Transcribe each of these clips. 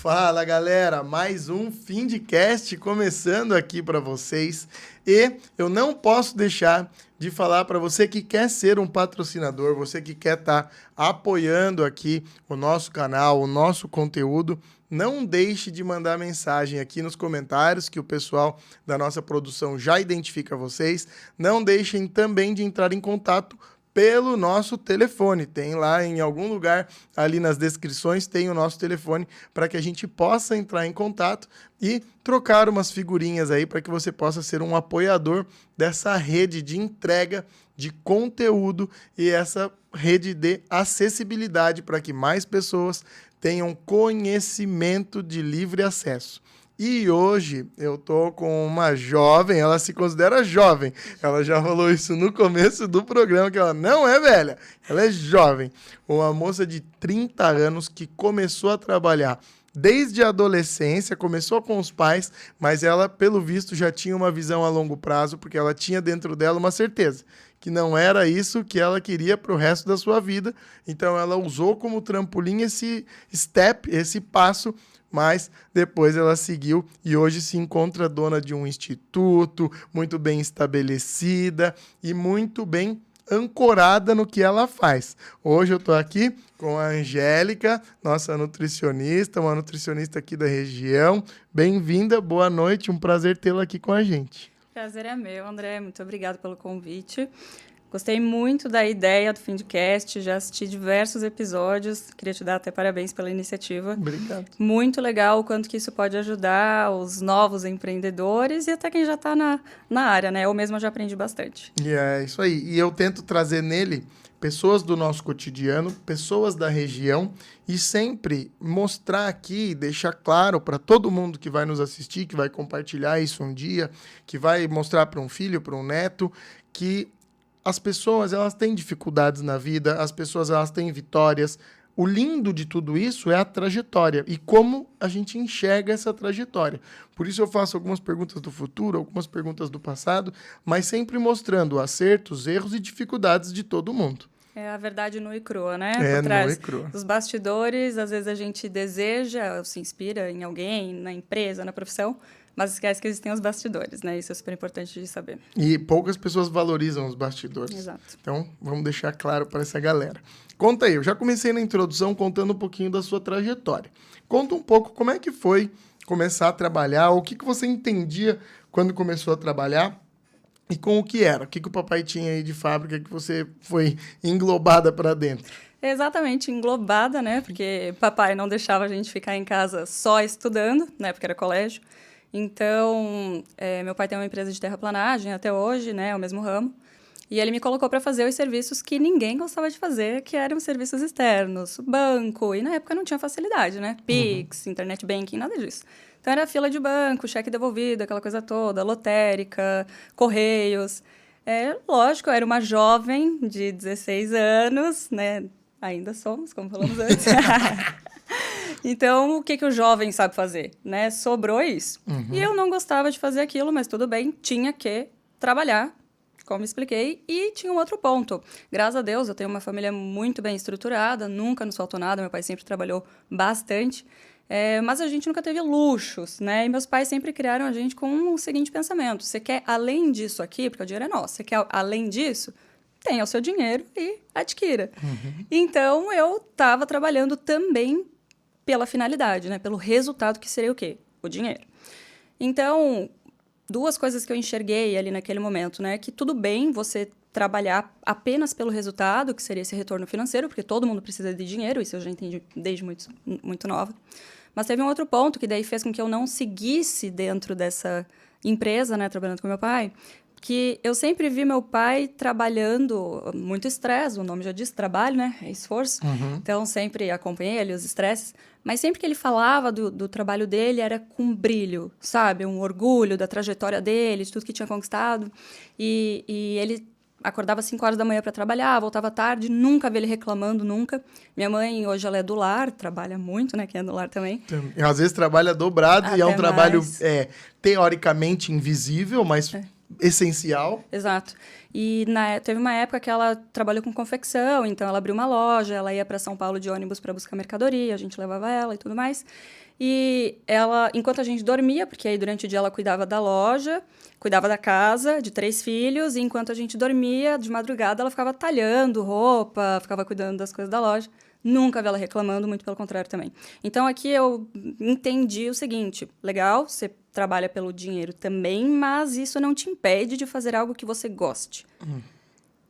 Fala, galera, mais um Findcast começando aqui para vocês. E eu não posso deixar de falar para você que quer ser um patrocinador, você que quer estar apoiando aqui o nosso canal, o nosso conteúdo, não deixe de mandar mensagem aqui nos comentários que o pessoal da nossa produção já identifica vocês. Não deixem também de entrar em contato pelo nosso telefone. Tem lá em algum lugar ali nas descrições, tem o nosso telefone para que a gente possa entrar em contato e trocar umas figurinhas aí para que você possa ser um apoiador dessa rede de entrega de conteúdo e essa rede de acessibilidade para que mais pessoas tenham conhecimento de livre acesso. E hoje eu tô com uma jovem, ela se considera jovem. Ela já falou isso no começo do programa, que ela não é velha, ela é jovem. Uma moça de 30 anos que começou a trabalhar desde a adolescência, começou com os pais, mas ela, pelo visto, já tinha uma visão a longo prazo, porque ela tinha dentro dela uma certeza, que não era isso que ela queria para o resto da sua vida. Então ela usou como trampolim esse step, esse passo, mas depois ela seguiu e hoje se encontra dona de um instituto, muito bem estabelecida e muito bem ancorada no que ela faz. Hoje eu estou aqui com a Angélica, nossa nutricionista, uma nutricionista aqui da região. Bem-vinda, boa noite, um prazer tê-la aqui com a gente. Prazer é meu, André, muito obrigada pelo convite. Gostei muito da ideia do Findcast, já assisti diversos episódios, queria te dar até parabéns pela iniciativa. Obrigado. Muito legal o quanto que isso pode ajudar os novos empreendedores e até quem já está na área, né? Eu mesma já aprendi bastante. E é isso aí. E eu tento trazer nele pessoas do nosso cotidiano, pessoas da região e sempre mostrar aqui, deixar claro para todo mundo que vai nos assistir, que vai compartilhar isso um dia, que vai mostrar para um filho, para um neto, que as pessoas, elas têm dificuldades na vida, as pessoas, elas têm vitórias. O lindo de tudo isso é a trajetória e como a gente enxerga essa trajetória. Por isso eu faço algumas perguntas do futuro, algumas perguntas do passado, mas sempre mostrando acertos, erros e dificuldades de todo mundo. É a verdade nua e crua, né? É, por trás nua e crua. dos bastidores, às vezes a gente deseja, se inspira em alguém, na empresa, na profissão, mas esquece que existem os bastidores, né? Isso é super importante de saber. E poucas pessoas valorizam os bastidores. Exato. Então, vamos deixar claro para essa galera. Conta aí, eu já comecei na introdução contando um pouquinho da sua trajetória. Conta um pouco como é que foi começar a trabalhar, o que você entendia quando começou a trabalhar e com o que era. O que o papai tinha aí de fábrica que você foi englobada para dentro. Exatamente, englobada, né? Porque papai não deixava a gente ficar em casa só estudando, na época era colégio. Então, meu pai tem uma empresa de terraplanagem até hoje, né, é o mesmo ramo, e ele me colocou para fazer os serviços que ninguém gostava de fazer, que eram serviços externos, banco, e na época não tinha facilidade, né, Pix, internet banking, nada disso. Então, era fila de banco, cheque devolvido, aquela coisa toda, lotérica, correios. Lógico, eu era uma jovem de 16 anos, né, ainda somos, como falamos antes. Então, o que o jovem sabe fazer, né? Sobrou isso. E eu não gostava de fazer aquilo, mas tudo bem, tinha que trabalhar, como expliquei, e tinha um outro ponto. Graças a Deus, eu tenho uma família muito bem estruturada, nunca nos faltou nada, meu pai sempre trabalhou bastante, mas a gente nunca teve luxos, né? E meus pais sempre criaram a gente com o seguinte pensamento: você quer além disso aqui, porque o dinheiro é nosso, você quer além disso? Tenha o seu dinheiro e adquira. Então, eu estava trabalhando também pela finalidade, né? Pelo resultado, que seria o quê? O dinheiro. Então, duas coisas que eu enxerguei ali naquele momento, né? Que tudo bem você trabalhar apenas pelo resultado, que seria esse retorno financeiro, porque todo mundo precisa de dinheiro, isso eu já entendi desde muito nova. Mas teve um outro ponto que daí fez com que eu não seguisse dentro dessa empresa, né? Trabalhando com meu pai, que eu sempre vi meu pai trabalhando, muito estresse, o nome já diz trabalho, né? É esforço. Então, sempre acompanhei ali os estresses. Mas sempre que ele falava do trabalho dele, era com brilho, sabe? Um orgulho da trajetória dele, de tudo que tinha conquistado. E ele acordava às 5 horas da manhã para trabalhar, voltava tarde, nunca vi ele reclamando, nunca. Minha mãe, hoje, ela é do lar, trabalha muito, né? Quem é do lar também. Às vezes trabalha dobrado e é um trabalho teoricamente invisível, mas essencial. Exato. E teve uma época que ela trabalhou com confecção, então ela abriu uma loja, ela ia para São Paulo de ônibus para buscar mercadoria, a gente levava ela e tudo mais. E ela, enquanto a gente dormia, porque aí durante o dia ela cuidava da loja, cuidava da casa, de 3 filhos, e enquanto a gente dormia, de madrugada, ela ficava talhando roupa, ficava cuidando das coisas da loja. Nunca vi ela reclamando, muito pelo contrário também. Então, aqui eu entendi o seguinte: legal, você trabalha pelo dinheiro também, mas isso não te impede de fazer algo que você goste.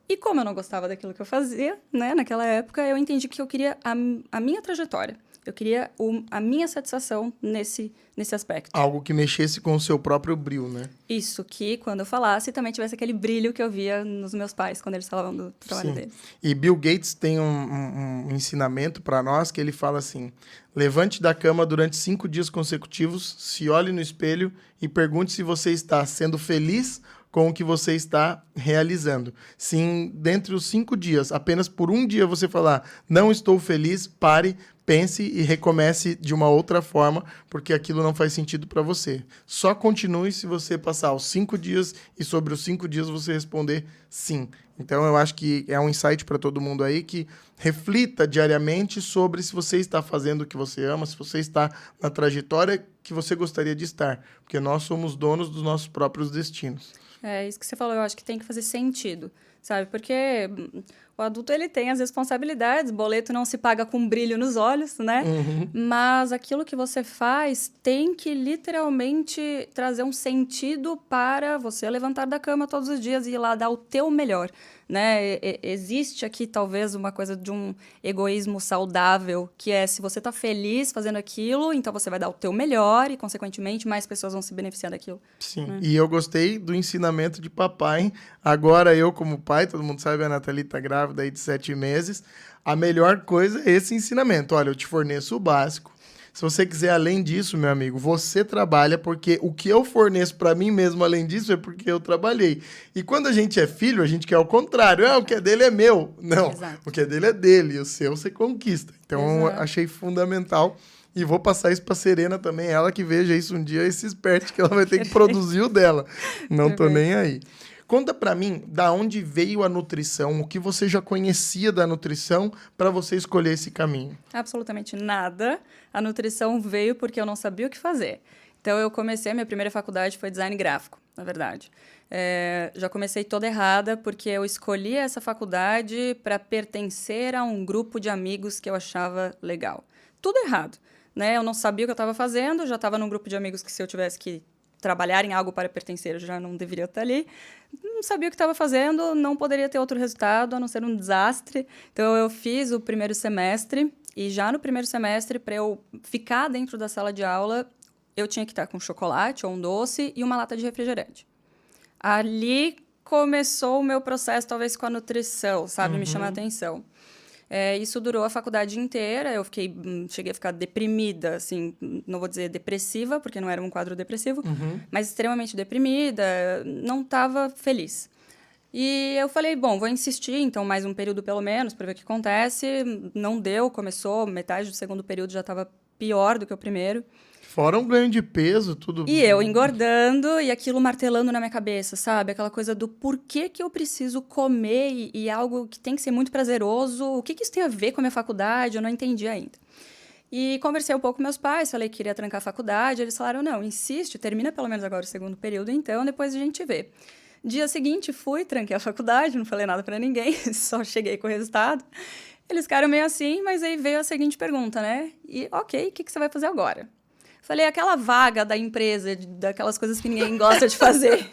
E como eu não gostava daquilo que eu fazia, né, naquela época, eu entendi que eu queria a minha trajetória. Eu queria a minha satisfação nesse aspecto. Algo que mexesse com o seu próprio brilho, né? Isso, que quando eu falasse, também tivesse aquele brilho que eu via nos meus pais, quando eles falavam do trabalho deles. E Bill Gates tem um ensinamento para nós que ele fala assim: levante da cama durante 5 dias consecutivos, se olhe no espelho e pergunte se você está sendo feliz com o que você está realizando. Se dentre os 5 dias, apenas por um dia você falar, não estou feliz, pare, pense e recomece de uma outra forma, porque aquilo não faz sentido para você. Só continue se você passar os 5 dias e sobre os 5 dias você responder sim. Então, eu acho que é um insight para todo mundo aí que reflita diariamente sobre se você está fazendo o que você ama, se você está na trajetória que você gostaria de estar, porque nós somos donos dos nossos próprios destinos. É isso que você falou, eu acho que tem que fazer sentido, sabe? Porque o adulto, ele tem as responsabilidades, boleto não se paga com brilho nos olhos, né? Mas aquilo que você faz tem que literalmente trazer um sentido para você levantar da cama todos os dias e ir lá dar o teu melhor, né? Existe aqui talvez uma coisa de um egoísmo saudável, que é se você tá feliz fazendo aquilo, então você vai dar o teu melhor e, consequentemente, mais pessoas vão se beneficiar daquilo. Sim, e eu gostei do ensinamento de papai. Agora eu, como pai, todo mundo sabe, a Nathalie tá grávida aí de 7 meses. A melhor coisa é esse ensinamento. Olha, eu te forneço o básico. Se você quiser além disso, meu amigo, você trabalha, porque o que eu forneço para mim mesmo além disso é porque eu trabalhei. E quando a gente é filho, a gente quer o contrário. O que é dele é meu. Não, Exato. o que é dele é dele, e o seu você conquista. Então, eu achei fundamental. E vou passar isso pra Serena também, ela que veja isso um dia e se esperte que ela vai ter que produzir o dela. Não tô nem aí. Conta pra mim, da onde veio a nutrição, o que você já conhecia da nutrição para você escolher esse caminho? Absolutamente nada. A nutrição veio porque eu não sabia o que fazer. Então, eu comecei, minha primeira faculdade foi design gráfico, na verdade. Já comecei toda errada, porque eu escolhi essa faculdade para pertencer a um grupo de amigos que eu achava legal. Tudo errado, né? Eu não sabia o que eu estava fazendo, já estava num grupo de amigos que, se eu tivesse que trabalhar em algo para pertencer, eu já não deveria estar ali. Não sabia o que estava fazendo, não poderia ter outro resultado, a não ser um desastre. Então, eu fiz o primeiro semestre, e já no primeiro semestre, para eu ficar dentro da sala de aula, eu tinha que estar com chocolate ou um doce e uma lata de refrigerante. Ali começou o meu processo, talvez, com a nutrição, sabe? Me chamar a atenção. Isso durou a faculdade inteira, eu cheguei a ficar deprimida, assim, não vou dizer depressiva, porque não era um quadro depressivo, mas extremamente deprimida, não estava feliz. E eu falei, bom, vou insistir, então, mais um período pelo menos, para ver o que acontece. Não deu, começou, metade do segundo período já estava pior do que o primeiro. Fora um ganho de peso, tudo... E eu engordando e aquilo martelando na minha cabeça, sabe? Aquela coisa do porquê que eu preciso comer e algo que tem que ser muito prazeroso. O que isso tem a ver com a minha faculdade? Eu não entendi ainda. E conversei um pouco com meus pais, falei que queria trancar a faculdade. Eles falaram, não, insiste, termina pelo menos agora o segundo período, então depois a gente vê. Dia seguinte, fui, tranquei a faculdade, não falei nada pra ninguém, só cheguei com o resultado. Eles ficaram meio assim, mas aí veio a seguinte pergunta, né? E, ok, o que você vai fazer agora? Falei, aquela vaga da empresa, daquelas coisas que ninguém gosta de fazer,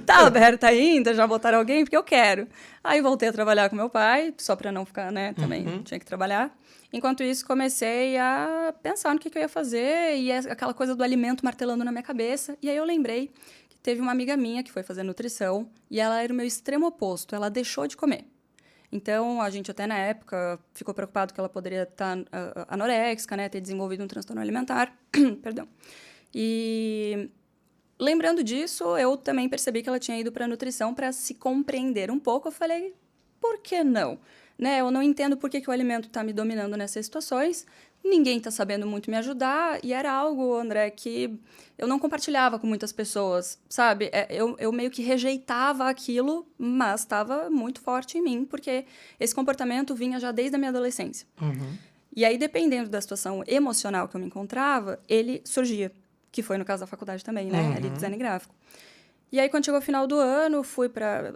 tá aberta ainda? Já botaram alguém? Porque eu quero. Aí voltei a trabalhar com meu pai, só para não ficar, né? Também tinha que trabalhar. Enquanto isso, comecei a pensar no que eu ia fazer e aquela coisa do alimento martelando na minha cabeça. E aí eu lembrei que teve uma amiga minha que foi fazer nutrição e ela era o meu extremo oposto. Ela deixou de comer. Então, a gente até na época ficou preocupado que ela poderia estar anoréxica, né? Ter desenvolvido um transtorno alimentar. Perdão. E lembrando disso, eu também percebi que ela tinha ido para a nutrição para se compreender um pouco. Eu falei, por que não? né? Eu não entendo por que o alimento está me dominando nessas situações. Ninguém está sabendo muito me ajudar. E era algo, André, que eu não compartilhava com muitas pessoas, sabe? Eu meio que rejeitava aquilo, mas estava muito forte em mim, porque esse comportamento vinha já desde a minha adolescência. E aí, dependendo da situação emocional que eu me encontrava, ele surgia, que foi no caso da faculdade também, né? Ali, design gráfico. E aí, quando chegou o final do ano,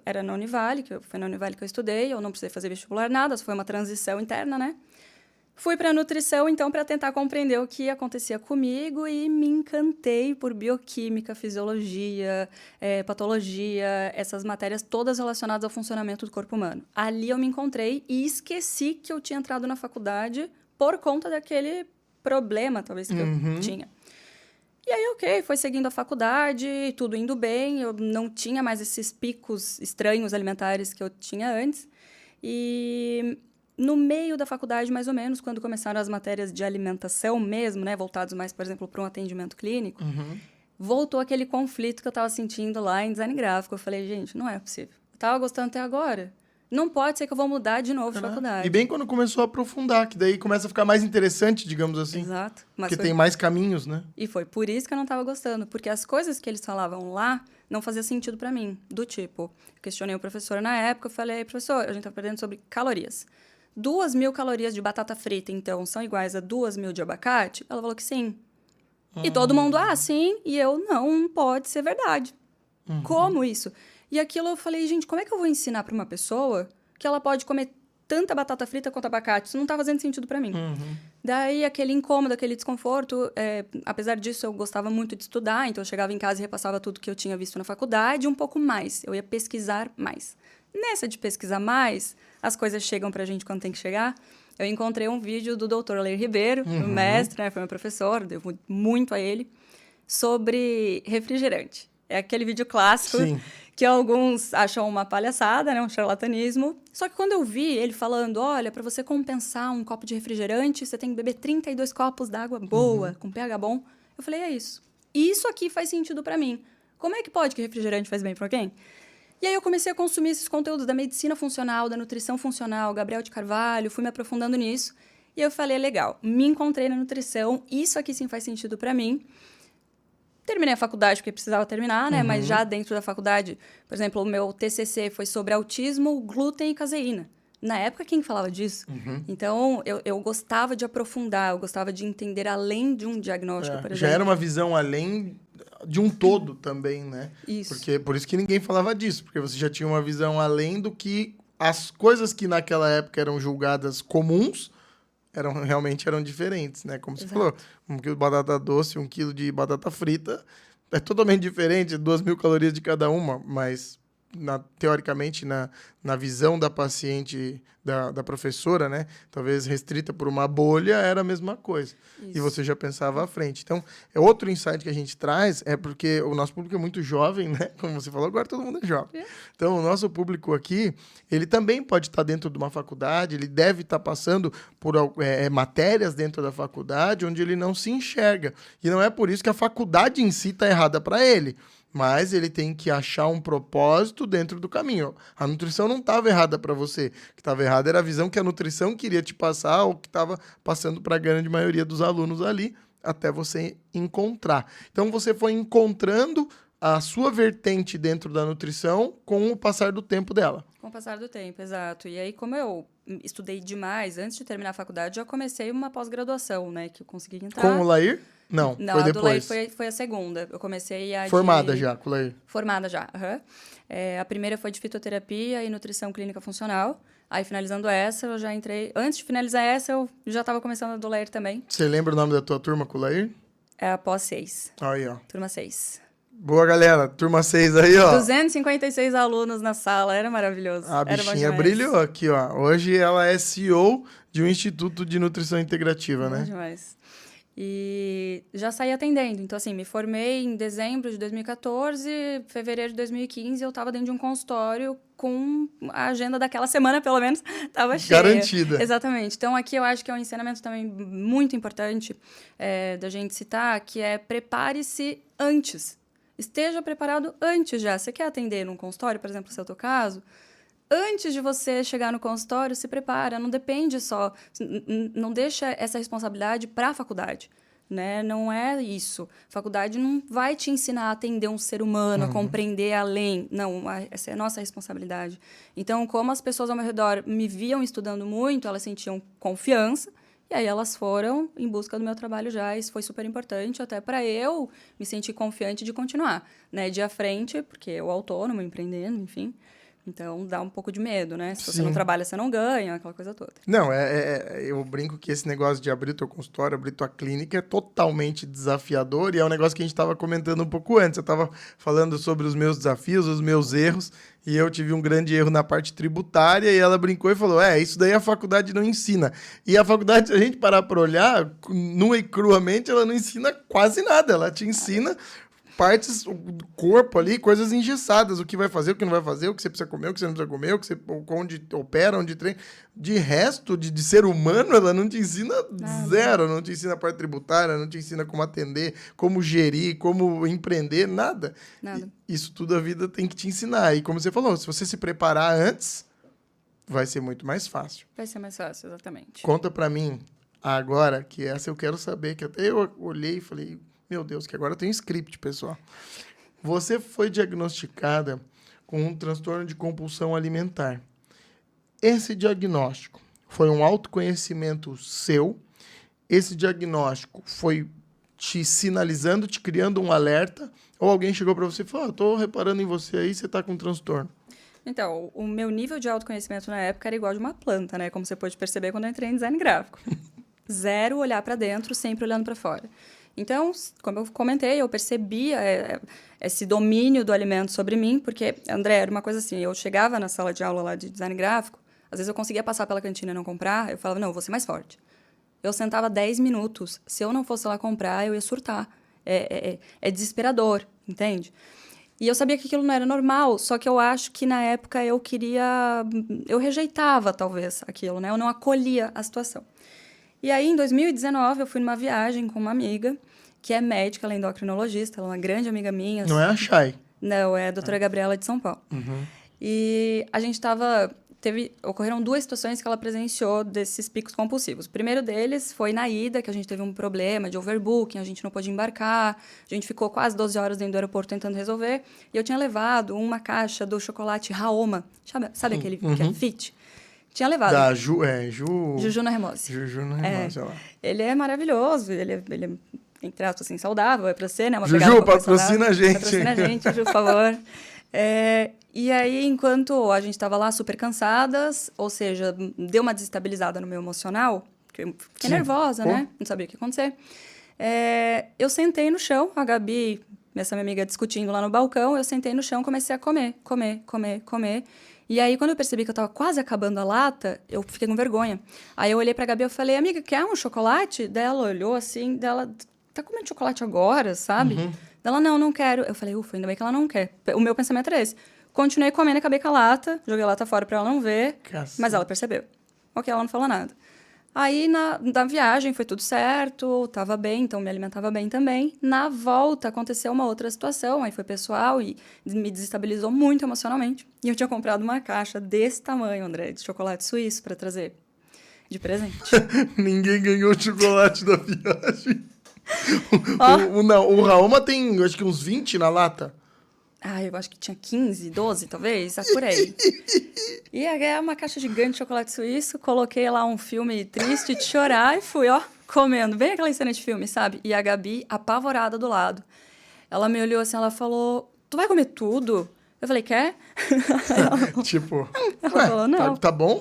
era na Univale, foi na Univale que eu estudei, eu não precisei fazer vestibular, nada, só foi uma transição interna, né? Fui para nutrição, então, para tentar compreender o que acontecia comigo e me encantei por bioquímica, fisiologia, patologia, essas matérias todas relacionadas ao funcionamento do corpo humano. Ali eu me encontrei e esqueci que eu tinha entrado na faculdade por conta daquele problema, talvez, que eu tinha. E aí, ok, foi seguindo a faculdade, tudo indo bem, eu não tinha mais esses picos estranhos alimentares que eu tinha antes. E no meio da faculdade, mais ou menos, quando começaram as matérias de alimentação mesmo, né, voltados mais, por exemplo, para um atendimento clínico, voltou aquele conflito que eu estava sentindo lá em design gráfico. Eu falei, gente, não é possível. Eu estava gostando até agora. Não pode ser que eu vou mudar de novo de faculdade. E bem quando começou a aprofundar, que daí começa a ficar mais interessante, digamos assim. Exato. Porque tem mais caminhos, né? E foi por isso que eu não estava gostando, porque as coisas que eles falavam lá não faziam sentido para mim. Do tipo, questionei o professor na época, eu falei, professor, a gente está aprendendo sobre calorias. 2.000 calorias de batata frita, então, são iguais a 2.000 de abacate? Ela falou que sim. E todo mundo, sim. E eu, não pode ser verdade. Como isso? E aquilo eu falei, gente, como é que eu vou ensinar para uma pessoa que ela pode comer tanta batata frita quanto abacate? Isso não tá fazendo sentido para mim. Daí, aquele incômodo, aquele desconforto, apesar disso, eu gostava muito de estudar, então eu chegava em casa e repassava tudo que eu tinha visto na faculdade, um pouco mais. Eu ia pesquisar mais. Nessa de pesquisar mais, as coisas chegam pra gente quando tem que chegar. Eu encontrei um vídeo do Dr. Leir Ribeiro, o mestre, né, foi meu professor, devo muito a ele, sobre refrigerante. É aquele vídeo clássico que alguns acham uma palhaçada, né, um charlatanismo. Só que quando eu vi ele falando, olha, para você compensar um copo de refrigerante, você tem que beber 32 copos d'água boa, com pH bom. Eu falei, é isso. Isso aqui faz sentido para mim. Como é que pode que refrigerante faz bem para alguém? E aí eu comecei a consumir esses conteúdos da medicina funcional, da nutrição funcional, Gabriel de Carvalho, fui me aprofundando nisso. E eu falei, legal, me encontrei na nutrição, isso aqui sim faz sentido para mim. Terminei a faculdade porque precisava terminar, né? Mas já dentro da faculdade, por exemplo, o meu TCC foi sobre autismo, glúten e caseína. Na época, quem falava disso? Então, eu gostava de aprofundar, eu gostava de entender além de um diagnóstico, por exemplo. Já era uma visão além de um todo também, né? Isso. Porque, por isso que ninguém falava disso, porque você já tinha uma visão além do que as coisas que naquela época eram julgadas comuns, realmente eram diferentes, né? Como você falou, 1 quilo de batata doce, 1 quilo de batata frita é totalmente diferente, 2.000 calorias de cada uma, mas teoricamente, na visão da paciente, da professora, né? Talvez restrita por uma bolha, era a mesma coisa. Isso. E você já pensava à frente. Então, outro insight que a gente traz é porque o nosso público é muito jovem, né? Como você falou, agora todo mundo é jovem. Então, o nosso público aqui, ele também pode estar dentro de uma faculdade, ele deve estar passando por matérias dentro da faculdade onde ele não se enxerga. E não é por isso que a faculdade em si está errada para ele. Mas ele tem que achar um propósito dentro do caminho. A nutrição não estava errada para você. O que estava errado era a visão que a nutrição queria te passar ou que estava passando para a grande maioria dos alunos ali, até você encontrar. Então, você foi encontrando a sua vertente dentro da nutrição com o passar do tempo dela. Com o passar do tempo, exato. E aí, como eu estudei demais, antes de terminar a faculdade, já comecei uma pós-graduação, né? Que eu consegui entrar. Com o Lair? Não, foi a depois. do Lair foi a segunda. Eu comecei a... Formada já, com o Lair. Formada já, a primeira foi de fitoterapia e nutrição clínica funcional. Aí, finalizando essa, eu já entrei... Antes de finalizar essa, eu já estava começando a do Lair também. Você lembra o nome da tua turma com o Lair? É a pós 6. Aí, ó. Turma 6. Boa, galera. Turma 6 aí, ó. 256 alunos na sala. Era maravilhoso. A bichinha brilhou aqui, ó. Hoje ela é CEO de um Instituto de Nutrição Integrativa, né? Demais. E já saí atendendo. Então, assim, me formei em dezembro de 2014, fevereiro de 2015, eu estava dentro de um consultório com a agenda daquela semana, pelo menos, estava cheia. Garantida. Exatamente. Então, aqui eu acho que é um ensinamento também muito importante da gente citar, que é prepare-se antes. Esteja preparado antes já. Você quer atender num consultório, por exemplo, se é o teu caso? antes de você chegar no consultório, se prepara. Não depende só... Não deixa essa responsabilidade para a faculdade. Né? Não é isso. A faculdade não vai te ensinar a atender um ser humano, a compreender além. Não, essa é a nossa responsabilidade. Então, como as pessoas ao meu redor me viam estudando muito, elas sentiam confiança, e aí elas foram em busca do meu trabalho já. Isso foi super importante, até para eu me sentir confiante de continuar. Né? De à frente, porque eu autônomo, empreendendo, enfim... Então, dá um pouco de medo, né? Se você não trabalha, você não ganha, aquela coisa toda. Não, eu brinco que esse negócio de abrir teu consultório, abrir tua clínica é totalmente desafiador e é um negócio que a gente estava comentando um pouco antes. Eu estava falando sobre os meus desafios, os meus erros, e eu tive um grande erro na parte tributária e ela brincou e falou, isso daí a faculdade não ensina. E a faculdade, se a gente parar para olhar, nua e cruamente, ela não ensina quase nada. Ela te ensina... partes do corpo ali, coisas engessadas, o que vai fazer, o que não vai fazer, o que você precisa comer, o que você não precisa comer, onde opera, onde treina. De resto, de ser humano, ela não te ensina zero, não te ensina a parte tributária, não te ensina como atender, como gerir, como empreender, nada. Isso tudo a vida tem que te ensinar. E como você falou, se você se preparar antes, vai ser muito mais fácil. Vai ser mais fácil, exatamente. Conta pra mim agora, que essa eu quero saber, que até eu olhei e falei... Meu Deus, que agora tem script, pessoal. Você foi diagnosticada com um transtorno de compulsão alimentar. Esse diagnóstico foi um autoconhecimento seu? Esse diagnóstico foi te sinalizando, te criando um alerta? Ou alguém chegou para você e falou, tô reparando em você aí, você tá com um transtorno? Então, o meu nível de autoconhecimento na época era igual de uma planta, né? Como você pode perceber quando eu entrei em design gráfico. Zero olhar para dentro, sempre olhando para fora. Então, como eu comentei, eu percebia esse domínio do alimento sobre mim, porque, André, era uma coisa assim, eu chegava na sala de aula lá de design gráfico, às vezes eu conseguia passar pela cantina e não comprar, eu falava, não, eu vou ser mais forte. Eu sentava 10 minutos, se eu não fosse lá comprar, eu ia surtar. É desesperador, entende? E eu sabia que aquilo não era normal, só que eu acho que na época eu rejeitava talvez aquilo, né? Eu não acolhia a situação. E aí, em 2019, eu fui numa viagem com uma amiga, que é médica, ela é endocrinologista, ela é uma grande amiga minha. Não é a Chay? Não, é a doutora Gabriela de São Paulo. E a gente ocorreram 2 situações que ela presenciou desses picos compulsivos. O primeiro deles foi na ida, que a gente teve um problema de overbooking, a gente não pôde embarcar, a gente ficou quase 12 horas dentro do aeroporto tentando resolver, e eu tinha levado uma caixa do chocolate Raoma, sabe aquele que é fit? Tinha levado. Da Juju na Remose. Juju na Remose, olha lá. Ele é maravilhoso, ele é entre aspas, assim, saudável, é pra ser, né? Uma Juju, patrocina a gente. Patrocina a gente, Juju, por favor. E aí, enquanto a gente estava lá super cansadas, ou seja, deu uma desestabilizada no meu emocional, porque eu fiquei nervosa, né? Não sabia o que ia acontecer. Eu sentei no chão, a Gabi, essa minha amiga, discutindo lá no balcão, eu sentei no chão e comecei a comer. E aí, quando eu percebi que eu tava quase acabando a lata, eu fiquei com vergonha. Aí eu olhei pra Gabi e falei, amiga, quer um chocolate? Daí ela olhou assim, tá comendo chocolate agora, sabe? Ela, não quero. Eu falei, ufa, ainda bem que ela não quer. O meu pensamento era esse. Continuei comendo, acabei com a lata, joguei a lata fora pra ela não ver, mas ela percebeu. Ok, ela não falou nada. Aí, na viagem, foi tudo certo, tava bem, então me alimentava bem também. Na volta, aconteceu uma outra situação, aí foi pessoal e me desestabilizou muito emocionalmente. E eu tinha comprado uma caixa desse tamanho, André, de chocolate suíço para trazer de presente. Ninguém ganhou o chocolate da viagem. O Raoma tem, acho que uns 20 na lata. Eu acho que tinha 15, 12, talvez, por aí. E é uma caixa gigante de chocolate suíço, coloquei lá um filme triste de chorar e fui, comendo. Bem aquela cena de filme, sabe? E a Gabi, apavorada do lado. Ela me olhou assim, ela falou, tu vai comer tudo? Eu falei, quer? Ela falou, não. Tá bom?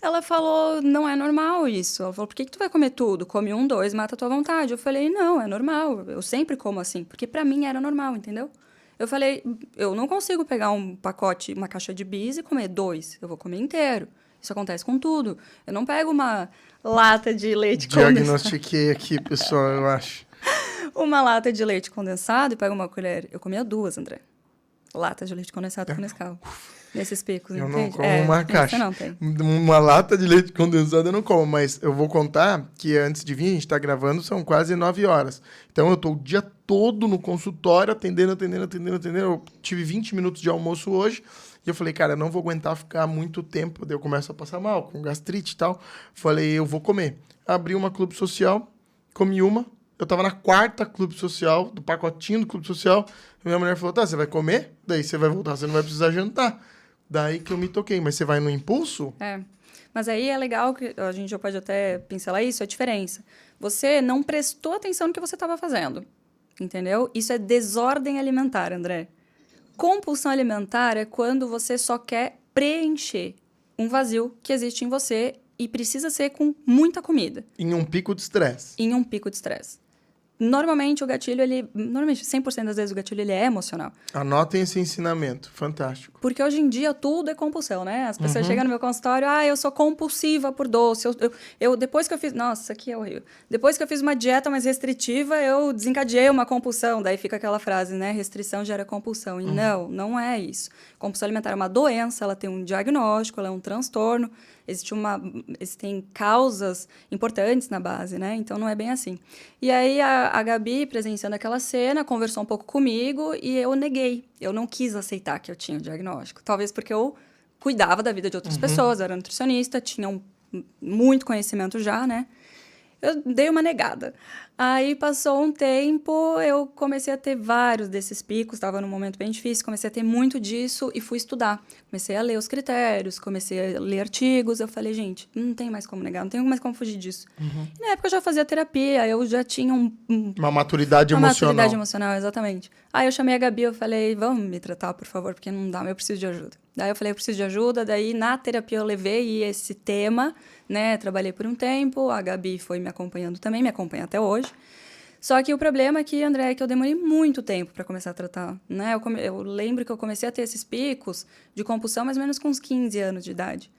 Ela falou, não é normal isso. Ela falou, por que tu vai comer tudo? Come 1, 2, mata a tua vontade. Eu falei, não, é normal. Eu sempre como assim. Porque pra mim era normal, entendeu? Eu falei, eu não consigo pegar um pacote, uma caixa de bis e comer 2. Eu vou comer inteiro. Isso acontece com tudo. Eu não pego uma lata de leite condensado. Diagnostiquei aqui, pessoal, eu acho. Uma lata de leite condensado e pego uma colher. Eu comia 2, André. Latas de leite condensado com Nescau. nesses picos, Eu entende? não como uma caixa. Você não tem. Uma lata de leite condensado eu não como, mas eu vou contar que antes de vir, a gente tá gravando, são quase 9 horas. Então eu tô o dia todo no consultório, atendendo. Eu tive 20 minutos de almoço hoje, e eu falei, cara, eu não vou aguentar ficar muito tempo, daí eu começo a passar mal, com gastrite e tal. Falei, eu vou comer. Abri uma clube social, comi uma, eu tava na 4ª clube social, do pacotinho do clube social, minha mulher falou, tá, você vai comer? Daí você vai voltar, você não vai precisar jantar. Daí que eu me toquei, mas você vai no impulso? É. Mas aí é legal que a gente já pode até pincelar isso, a diferença. Você não prestou atenção no que você estava fazendo, entendeu? Isso é desordem alimentar, André. Compulsão alimentar é quando você só quer preencher um vazio que existe em você e precisa ser com muita comida. Em um pico de estresse. Em um pico de estresse. Normalmente o gatilho, normalmente 100% das vezes o gatilho ele é emocional. Anotem esse ensinamento, fantástico. Porque hoje em dia tudo é compulsão, né? As pessoas chegam no meu consultório, eu sou compulsiva por doce. Eu depois que eu fiz, nossa, isso aqui é horrível. Depois que eu fiz uma dieta mais restritiva, eu desencadeei uma compulsão. Daí fica aquela frase, né? Restrição gera compulsão. E não é isso. Compulsão alimentar é uma doença, ela tem um diagnóstico, ela é um transtorno. Existem causas importantes na base, né? Então, não é bem assim. E aí, a Gabi, presenciando aquela cena, conversou um pouco comigo e eu neguei. Eu não quis aceitar que eu tinha o diagnóstico. Talvez porque eu cuidava da vida de outras pessoas, era nutricionista, tinha muito conhecimento já, né? Eu dei uma negada. Aí, passou um tempo, eu comecei a ter vários desses picos, estava num momento bem difícil, comecei a ter muito disso e fui estudar. Comecei a ler os critérios, comecei a ler artigos, eu falei, gente, não tem mais como negar, não tem mais como fugir disso. E na época eu já fazia terapia, eu já tinha uma maturidade emocional. Uma maturidade emocional, exatamente. Aí eu chamei a Gabi, eu falei, vamos me tratar, por favor, porque não dá, eu preciso de ajuda. Daí eu falei, eu preciso de ajuda, daí na terapia eu levei esse tema, né, trabalhei por um tempo, a Gabi foi me acompanhando também, me acompanha até hoje. Só que o problema aqui, André, é que eu demorei muito tempo para começar a tratar, né? Eu lembro que eu comecei a ter esses picos de compulsão mais ou menos com uns 15 anos de idade.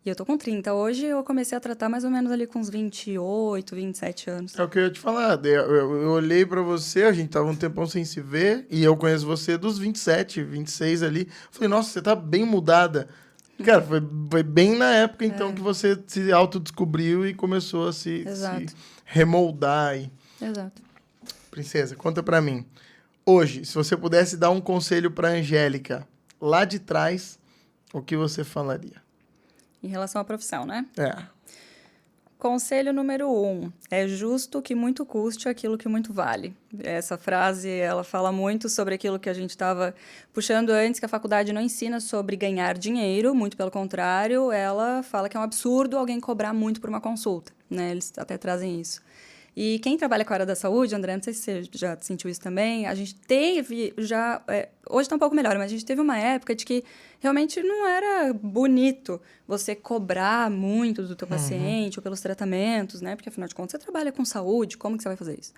E eu tô com 30. Hoje eu comecei a tratar mais ou menos ali com uns 28, 27 anos. É o que eu ia te falar. Eu olhei pra você, a gente tava um tempão sem se ver, e eu conheço você dos 27, 26 ali. Falei, nossa, você tá bem mudada. Cara, foi bem na época, então, que você se autodescobriu e começou a se remoldar aí. Exato. Princesa, conta pra mim. Hoje, se você pudesse dar um conselho pra Angélica, lá de trás, o que você falaria? Em relação à profissão, né? É. Conselho número 1. É justo que muito custe aquilo que muito vale. Essa frase, ela fala muito sobre aquilo que a gente estava puxando antes, que a faculdade não ensina sobre ganhar dinheiro, muito pelo contrário, ela fala que é um absurdo alguém cobrar muito por uma consulta, né? Eles até trazem isso. E quem trabalha com a área da saúde, André, não sei se você já sentiu isso também, a gente teve já... hoje está um pouco melhor, mas a gente teve uma época de que realmente não era bonito você cobrar muito do teu paciente ou pelos tratamentos, né? Porque, afinal de contas, você trabalha com saúde, como que você vai fazer isso?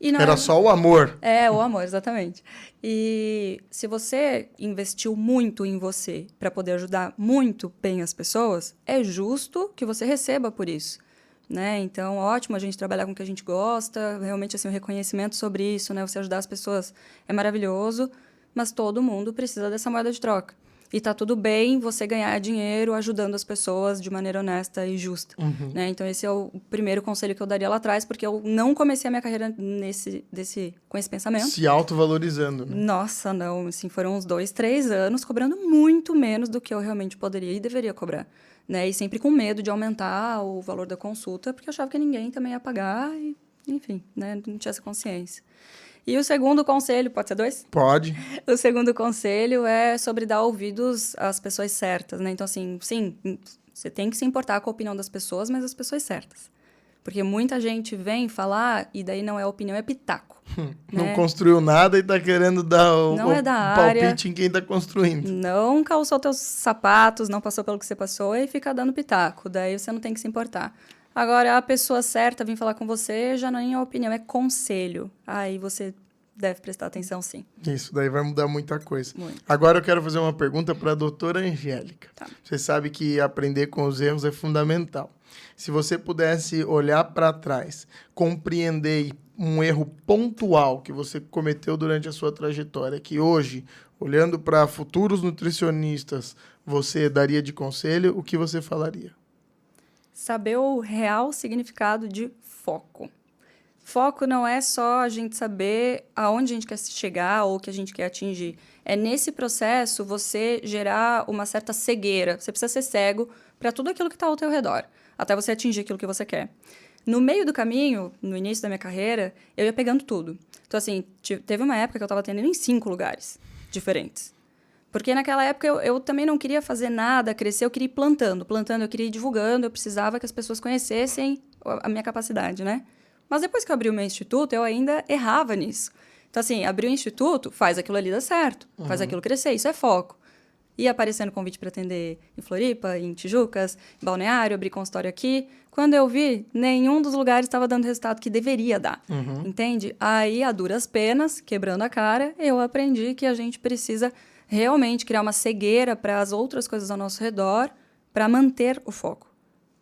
Era só o amor. É, o amor, exatamente. E se você investiu muito em você para poder ajudar muito bem as pessoas, é justo que você receba por isso. Né? Então, ótimo a gente trabalhar com o que a gente gosta, realmente assim, o reconhecimento sobre isso, né? Você ajudar as pessoas é maravilhoso, mas todo mundo precisa dessa moeda de troca. E tá tudo bem você ganhar dinheiro ajudando as pessoas de maneira honesta e justa. Né? Então, esse é o primeiro conselho que eu daria lá atrás, porque eu não comecei a minha carreira com esse pensamento. Se autovalorizando. Né? Nossa, não. Assim, foram uns 2, 3 anos cobrando muito menos do que eu realmente poderia e deveria cobrar. Né? E sempre com medo de aumentar o valor da consulta, porque eu achava que ninguém também ia pagar e, enfim, né? Não tinha essa consciência. E o segundo conselho, pode ser 2? Pode. O segundo conselho é sobre dar ouvidos às pessoas certas, né? Então, assim, sim, você tem que se importar com a opinião das pessoas, mas as pessoas certas. Porque muita gente vem falar e daí não é opinião, é pitaco. Não né? construiu nada e tá querendo dar o palpite em quem tá construindo. Não calçou teus sapatos, não passou pelo que você passou e fica dando pitaco. Daí você não tem que se importar. Agora, a pessoa certa vir falar com você já não é opinião, é conselho. Aí você deve prestar atenção, sim. Isso, daí vai mudar muita coisa. Muito. Agora eu quero fazer uma pergunta para a doutora Angélica. Tá. Você sabe que aprender com os erros é fundamental. Se você pudesse olhar para trás, compreender um erro pontual que você cometeu durante a sua trajetória, que hoje, olhando para futuros nutricionistas, você daria de conselho, o que você falaria? Saber o real significado de foco. Foco não é só a gente saber aonde a gente quer chegar ou o que a gente quer atingir. É nesse processo você gerar uma certa cegueira. Você precisa ser cego para tudo aquilo que está ao teu redor, até você atingir aquilo que você quer. No meio do caminho, no início da minha carreira, eu ia pegando tudo. Então, assim, teve uma época que eu estava atendendo em 5 lugares diferentes. Porque naquela época eu também não queria fazer nada, crescer, eu queria ir plantando, eu queria ir divulgando, eu precisava que as pessoas conhecessem a minha capacidade, né? Mas depois que eu abri o meu instituto, eu ainda errava nisso. Então, assim, abrir o instituto, faz aquilo ali dar certo, faz aquilo crescer, isso é foco. Ia aparecendo convite para atender em Floripa, em Tijucas, em Balneário, abrir consultório aqui. Quando eu vi, nenhum dos lugares estava dando o resultado que deveria dar, entende? Aí, a duras penas, quebrando a cara, eu aprendi que a gente precisa realmente criar uma cegueira para as outras coisas ao nosso redor para manter o foco.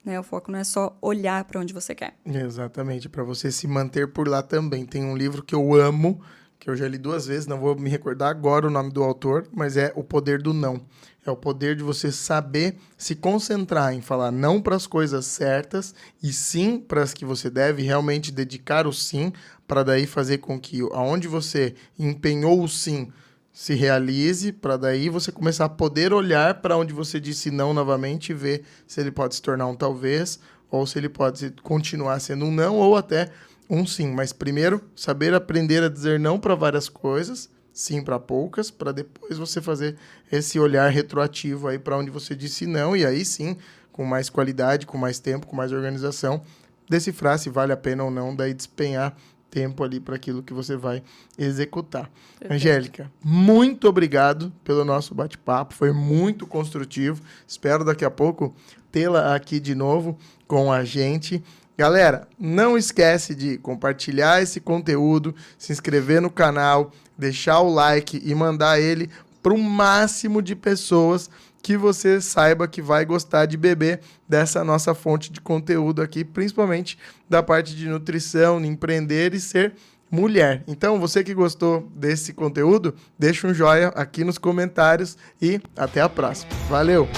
Né? O foco não é só olhar para onde você quer. Exatamente, para você se manter por lá também. Tem um livro que eu amo, que eu já li 2 vezes, não vou me recordar agora o nome do autor, mas é O Poder do Não. É o poder de você saber se concentrar em falar não para as coisas certas e sim para as que você deve, realmente dedicar o sim, para daí fazer com que aonde você empenhou o sim se realize, para daí você começar a poder olhar para onde você disse não novamente e ver se ele pode se tornar um talvez, ou se ele pode continuar sendo um não, ou até um sim. Mas primeiro, saber aprender a dizer não para várias coisas, sim para poucas, para depois você fazer esse olhar retroativo aí para onde você disse não, e aí sim, com mais qualidade, com mais tempo, com mais organização, decifrar se vale a pena ou não, daí despenhar tempo ali para aquilo que você vai executar. Perfeito. Angélica, muito obrigado pelo nosso bate-papo, foi muito construtivo. Espero daqui a pouco tê-la aqui de novo com a gente. Galera, não esquece de compartilhar esse conteúdo, se inscrever no canal, deixar o like e mandar ele para o máximo de pessoas que você saiba que vai gostar de beber dessa nossa fonte de conteúdo aqui, principalmente da parte de nutrição, de empreender e ser mulher. Então, você que gostou desse conteúdo, deixa um joinha aqui nos comentários e até a próxima. Valeu!